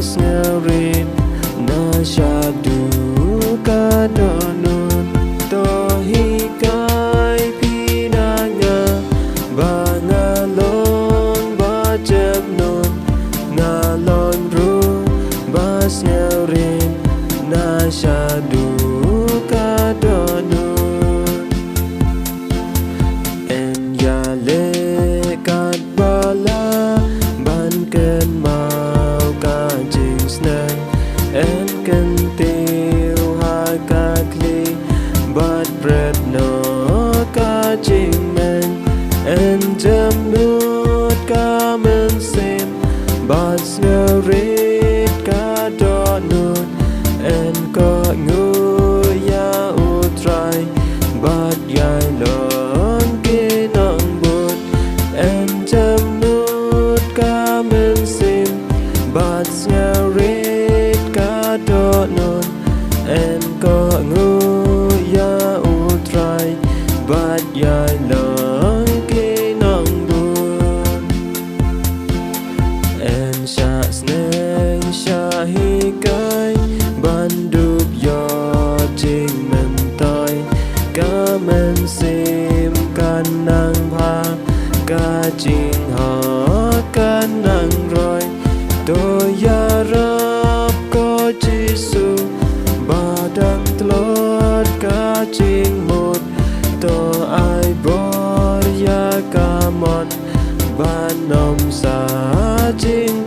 ngarin na syadu kadonun to hikai pinanga bangalon bajabnon ngalon ru bas ngarin na syadu kadonun en yale kat bala ban ken mau ka jing snan en ken tiêu ha ka kli bat bread no ka jing men en jam nut ka men sim bat snarit ka donut en ko ngu ya utrai bat yai lon kinang but en jam nut ka men sim bat snarit ka donut en ko ngu ya utrai bat yai lon kinang but en sha sneng sha hikai bandup yo jing men toi ka men sim kan nang pha ka jing ho kan nang roi to ya rap ko jisu badang tlot ka jing một to ai bor ya ka mon ban nom sa jing